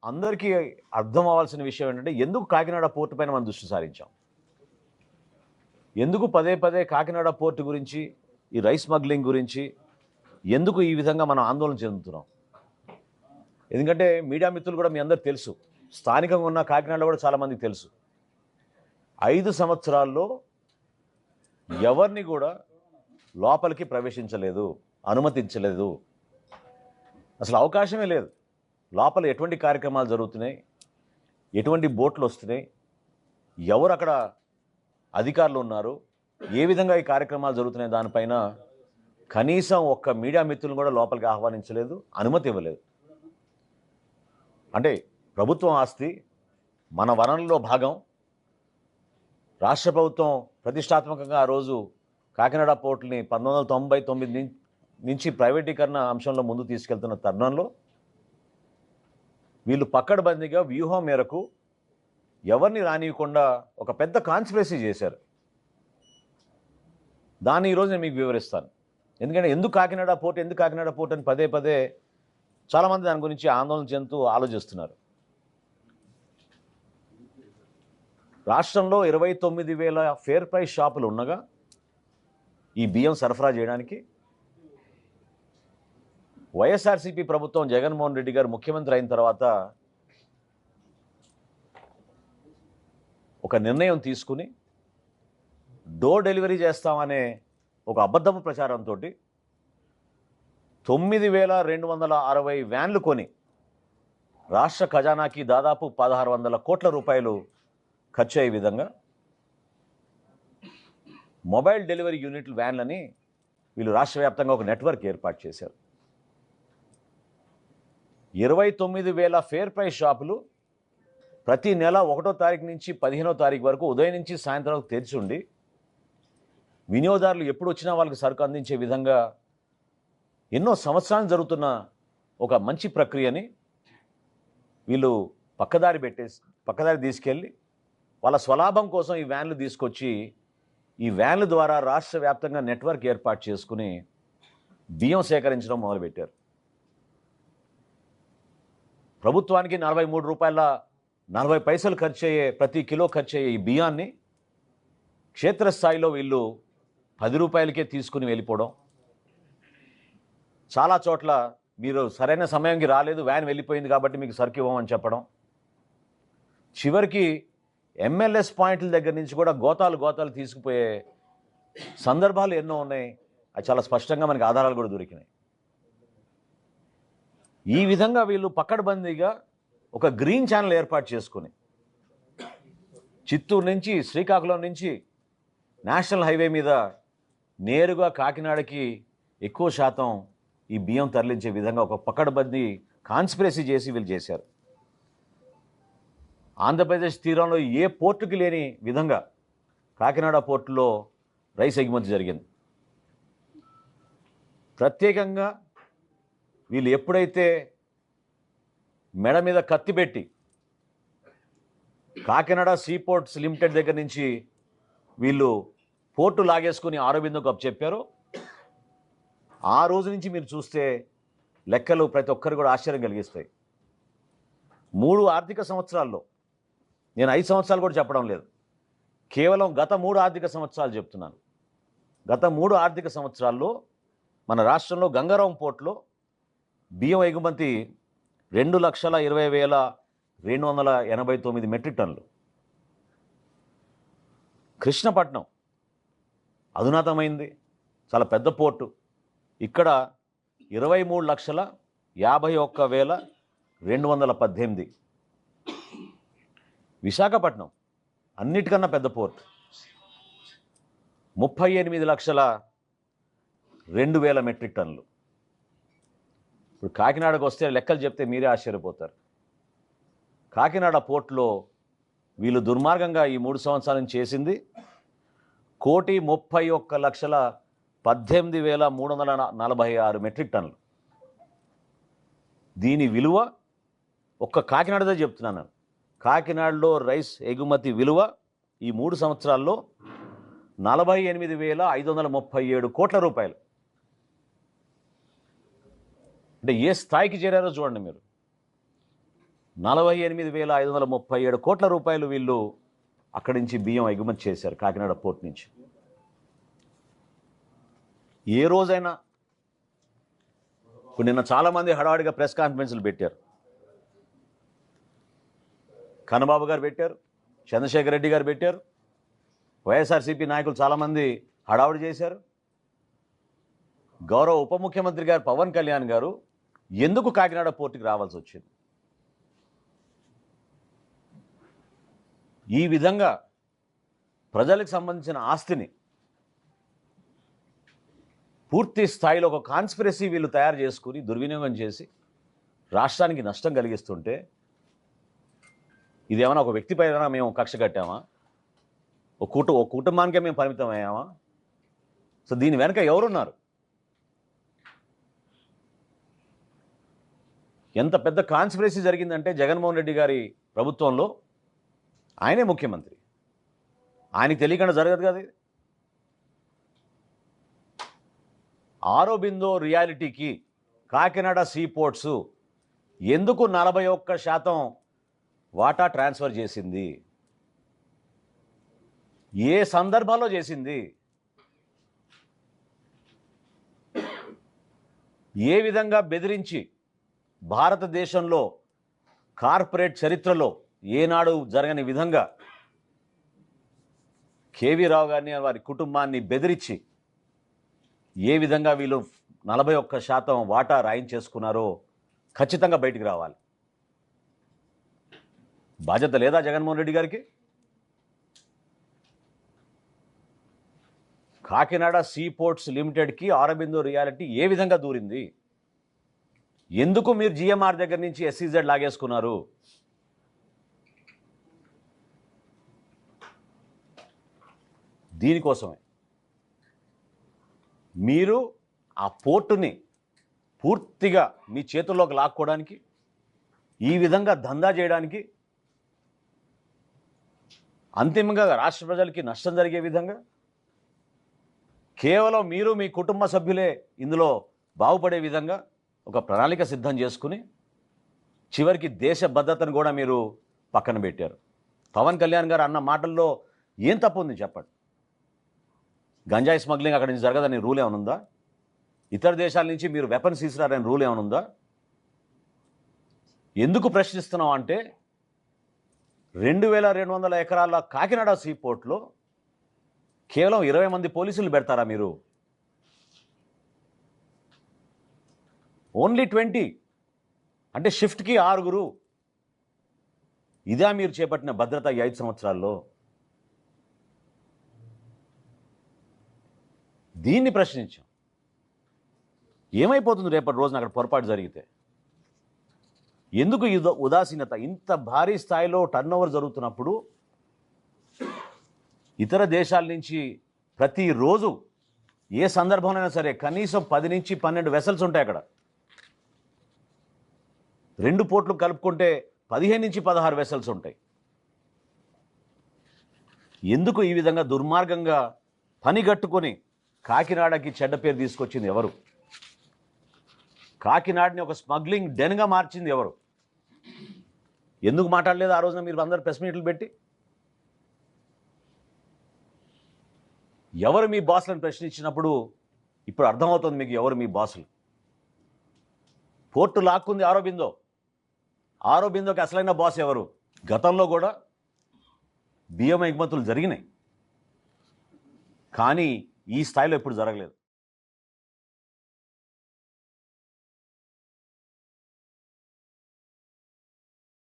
అందరికీ అర్థం అవ్వాల్సిన విషయం ఏంటంటే ఎందుకు కాకినాడ పోర్టు పైన మనం దృష్టి సారించాం, ఎందుకు పదే పదే కాకినాడ పోర్టు గురించి, ఈ రైస్ స్మగ్లింగ్ గురించి ఎందుకు ఈ విధంగా మనం ఆందోళన చెందుతున్నాం. ఎందుకంటే మీడియా మిత్రులు కూడా మీ అందరు తెలుసు, స్థానికంగా ఉన్న కాకినాడలో కూడా చాలామందికి తెలుసు, 5 సంవత్సరాల్లో ఎవరిని కూడా లోపలికి ప్రవేశించలేదు, అనుమతించలేదు, అసలు అవకాశమే లేదు. లోపల ఎటువంటి కార్యక్రమాలు జరుగుతున్నాయి, ఎటువంటి బోట్లు వస్తున్నాయి, ఎవరు అక్కడ అధికారులు ఉన్నారు, ఏ విధంగా ఈ కార్యక్రమాలు జరుగుతున్నాయి దానిపైన కనీసం ఒక్క మీడియా మిత్రులను కూడా లోపలికి ఆహ్వానించలేదు, అనుమతి ఇవ్వలేదు. అంటే ప్రభుత్వం ఆస్తి, మన వనరుల్లో భాగం, రాష్ట్ర ప్రభుత్వం ప్రతిష్టాత్మకంగా ఆ రోజు కాకినాడ పోర్టుని 1999 నుంచి ప్రైవేటీకరణ అంశంలో ముందు తీసుకెళ్తున్న తరుణంలో వీళ్ళు పక్కడబందీగా వ్యూహం మేరకు ఎవరిని రానియకుండా ఒక పెద్ద కాన్స్పిరసీ చేశారు. దాన్ని ఈరోజు నేను మీకు వివరిస్తాను. ఎందుకంటే ఎందుకు కాకినాడ పోర్ట్ అని పదే పదే చాలామంది దాని గురించి ఆందోళన చెందుతూ ఆలోచిస్తున్నారు. రాష్ట్రంలో 29,000 ఫేర్ ప్రైస్ షాపులు ఉండగా ఈ బియ్యం సరఫరా చేయడానికి వైఎస్ఆర్సీపీ ప్రభుత్వం జగన్మోహన్ రెడ్డి గారు ముఖ్యమంత్రి అయిన తర్వాత ఒక నిర్ణయం తీసుకుని డోర్ డెలివరీ చేస్తామనే ఒక అబద్ధపు ప్రచారంతో 9,260 వ్యాన్లు కొని రాష్ట్ర ఖజానాకి దాదాపు 1,600 కోట్ల రూపాయలు ఖర్చు అయ్యే విధంగా మొబైల్ డెలివరీ యూనిట్లు వ్యాన్లని వీళ్ళు రాష్ట్ర వ్యాప్తంగా ఒక నెట్వర్క్ ఏర్పాటు చేశారు. 29,000 ఫేర్ ప్రైస్ షాపులు ప్రతి నెల 1వ తారీఖు నుంచి 15వ తారీఖు వరకు ఉదయం నుంచి సాయంత్రం వరకు తెరిచి ఉండి వినియోగదారులు ఎప్పుడు వచ్చినా వాళ్ళకి సరుకు అందించే విధంగా ఎన్నో సంవత్సరాలు జరుగుతున్న ఒక మంచి ప్రక్రియని వీళ్ళు పక్కదారి తీసుకెళ్ళి వాళ్ళ స్వలాభం కోసం ఈ వ్యాన్లు తీసుకొచ్చి ఈ వ్యాన్ల ద్వారా రాష్ట్ర వ్యాప్తంగా నెట్వర్క్ ఏర్పాటు చేసుకుని బియ్యం సేకరించడం మొదలుపెట్టారు. ప్రభుత్వానికి 43 రూపాయల 40 పైసలు ఖర్చు అయ్యే, ప్రతి కిలో ఖర్చు అయ్యే ఈ బియ్యాన్ని క్షేత్రస్థాయిలో వీళ్ళు 10 రూపాయలకే తీసుకుని వెళ్ళిపోవడం, చాలా చోట్ల మీరు సరైన సమయంకి రాలేదు, వ్యాన్ వెళ్ళిపోయింది కాబట్టి మీకు సరుకు ఇవ్వమని చెప్పడం, చివరికి ఎంఎల్ఎస్ పాయింట్ల దగ్గర నుంచి కూడా గోతాలు తీసుకుపోయే సందర్భాలు ఎన్నో ఉన్నాయి. అది చాలా స్పష్టంగా మనకి ఆధారాలు కూడా దొరికినాయి. ఈ విధంగా వీళ్ళు పక్కడబందీగా ఒక గ్రీన్ ఛానల్ ఏర్పాటు చేసుకుని చిత్తూరు నుంచి, శ్రీకాకుళం నుంచి నేషనల్ హైవే మీద నేరుగా కాకినాడకి ఎక్కువ శాతం ఈ బియ్యం తరలించే విధంగా ఒక పక్కడబందీ కాన్స్పిరసీ చేసి వీళ్ళు చేశారు. ఆంధ్రప్రదేశ్ తీరంలో ఏ పోర్టుకి లేని విధంగా కాకినాడ పోర్టులో రైస్ ఎగుమతి జరిగింది. ప్రత్యేకంగా వీళ్ళు ఎప్పుడైతే మెడ మీద కత్తి పెట్టి కాకినాడ సీపోర్ట్స్ లిమిటెడ్ దగ్గర నుంచి వీళ్ళు పోర్టు లాగేసుకుని ఆరోబిందోకు అప్పచెప్పారో ఆ రోజు నుంచి మీరు చూస్తే లెక్కలు ప్రతి ఒక్కరు కూడా ఆశ్చర్యం కలిగిస్తాయి. 3 ఆర్థిక సంవత్సరాల్లో, నేను 5 సంవత్సరాలు కూడా చెప్పడం లేదు, కేవలం గత 3 ఆర్థిక సంవత్సరాలు చెప్తున్నాను. గత 3 ఆర్థిక సంవత్సరాల్లో మన రాష్ట్రంలో గంగారాం పోర్టులో బియ్యం ఎగుమతి 2,20,289 మెట్రిక్ టన్నులు. కృష్ణపట్నం అధునాతమైంది, చాలా పెద్ద పోర్టు, ఇక్కడ 23,51,218. విశాఖపట్నం అన్నిటికన్నా పెద్ద పోర్టు, 38,02,000 మెట్రిక్ టన్నులు. ఇప్పుడు కాకినాడకు వస్తే లెక్కలు చెప్తే మీరే ఆశ్చర్యపోతారు. కాకినాడ పోర్టులో వీళ్ళు దుర్మార్గంగా ఈ 3 సంవత్సరాల నుంచి చేసింది 1,31,18,346 మెట్రిక్ టన్నులు. దీని విలువ ఒక్క కాకినాడదే చెప్తున్నాను, కాకినాడలో రైస్ ఎగుమతి విలువ ఈ 3 సంవత్సరాల్లో 48,537 కోట్ల రూపాయలు. అంటే ఏ స్థాయికి చేరారో చూడండి మీరు. 48,537 కోట్ల రూపాయలు వీళ్ళు అక్కడి నుంచి బియ్యం ఎగుమతి చేశారు కాకినాడ పోర్ట్ నుంచి. ఏ రోజైనా ఇప్పుడు నిన్న చాలామంది హడావిడిగా ప్రెస్ కాన్ఫరెన్స్లు పెట్టారు. కన్నబాబు గారు పెట్టారు, చంద్రశేఖర్ రెడ్డి గారు పెట్టారు, వైఎస్ఆర్సీపీ నాయకులు చాలామంది హడావుడి చేశారు. గౌరవ ఉప ముఖ్యమంత్రి గారు పవన్ కళ్యాణ్ గారు ఎందుకు కాకినాడ పోర్టుకి రావాల్సి వచ్చింది? ఈ విధంగా ప్రజలకు సంబంధించిన ఆస్తిని పూర్తి స్థాయిలో ఒక కాన్స్పిరసీ వీళ్ళు తయారు చేసుకుని దుర్వినియోగం చేసి రాష్ట్రానికి నష్టం కలిగిస్తుంటే ఇదేమన్నా ఒక వ్యక్తి పైన మేము కక్ష కట్టామా? ఒక కుటుంబానికే మేము పరిమితం అయ్యామా? సో దీని వెనక ఎవరున్నారు? ఎంత పెద్ద కాన్స్పిరసీ జరిగిందంటే జగన్మోహన్ రెడ్డి గారి ప్రభుత్వంలో ఆయనే ముఖ్యమంత్రి, ఆయనకి తెలియకుండా జరగదు కదా ఇది. ఆరోబిందో రియాలిటీకి కాకినాడ సీ పోర్ట్స్ ఎందుకు 41% వాటా ట్రాన్స్ఫర్ చేసింది? ఏ సందర్భంలో చేసింది? ఏ విధంగా బెదిరించి భారతదేశంలో కార్పొరేట్ చరిత్రలో ఏనాడు జరగని విధంగా కేవీ రావు గారిని వారి కుటుంబాన్ని బెదిరించి ఏ విధంగా వీళ్ళు 41% వాటా రాయించేసుకున్నారో ఖచ్చితంగా బయటికి రావాలి. బాధ్యత లేదా జగన్మోహన్ రెడ్డి గారికి? కాకినాడ సీ పోర్ట్స్ లిమిటెడ్కి ఆరోబిందో రియాలిటీ ఏ విధంగా దూరింది? ఎందుకు మీరు జిఎంఆర్ దగ్గర నుంచి ఎస్సీజెడ్ లాగేసుకున్నారు? దీనికోసమే మీరు ఆ పోర్టుని పూర్తిగా మీ చేతుల్లోకి లాక్కోవడానికి, ఈ విధంగా దందా చేయడానికి, అంతిమంగా రాష్ట్ర ప్రజలకి నష్టం జరిగే విధంగా కేవలం మీరు మీ కుటుంబ సభ్యులే ఇందులో బాగుపడే విధంగా ఒక ప్రణాళిక సిద్ధం చేసుకుని చివరికి దేశ భద్రతను కూడా మీరు పక్కన పెట్టారు. పవన్ కళ్యాణ్ గారు అన్న మాటల్లో ఏం తప్పు ఉంది చెప్పండి? గంజాయి స్మగ్లింగ్ అక్కడి నుంచి జరగదని రూల్ ఏమైనా ఉందా? ఇతర దేశాల నుంచి మీరు వెపన్స్ తీసుకురారని రూల్ ఏమైనా ఉందా? ఎందుకు ప్రశ్నిస్తున్నాం అంటే 2200 ఎకరాల కాకినాడ సీ పోర్ట్లో కేవలం 20 మంది పోలీసులు పెడతారా మీరు? ఓన్లీ 20 అంటే షిఫ్ట్కి 6. ఇదా మీరు చేపట్టిన భద్రత ఈ 5 సంవత్సరాల్లో? దీన్ని ప్రశ్నించాం. ఏమైపోతుంది రేపటి రోజున అక్కడ పొరపాటు జరిగితే? ఎందుకు ఈ ఉదాసీనత? ఇంత భారీ స్థాయిలో టర్నోవర్ జరుగుతున్నప్పుడు ఇతర దేశాల నుంచి ప్రతిరోజు ఏ సందర్భంలోనైనా సరే కనీసం 10 నుంచి 12 వెసల్స్ ఉంటాయి అక్కడ. 2 పోర్ట్లు కలుపుకుంటే 15 నుంచి 16 వెసల్స్ ఉంటాయి. ఎందుకు ఈ విధంగా దుర్మార్గంగా పనిగట్టుకొని కాకినాడకి చెడ్డ పేరు తీసుకొచ్చింది ఎవరు? కాకినాడని ఒక స్మగ్లింగ్ డెన్గా మార్చింది ఎవరు? ఎందుకు మాట్లాడలేదు ఆ రోజున మీరు అందరు ప్రెస్ మీట్లు పెట్టి? ఎవరు మీ బాసులను ప్రశ్నించినప్పుడు ఇప్పుడు అర్థమవుతుంది మీకు ఎవరు మీ బాసులు. పోర్టు లాక్కుంది ఆరోబిందో. ఆరోబిందోకి అసలైన బాస్ ఎవరు? గతంలో కూడా బియ్యం ఎగుమతులు జరిగినాయి, కానీ ఈ స్థాయిలో ఎప్పుడు జరగలేదు.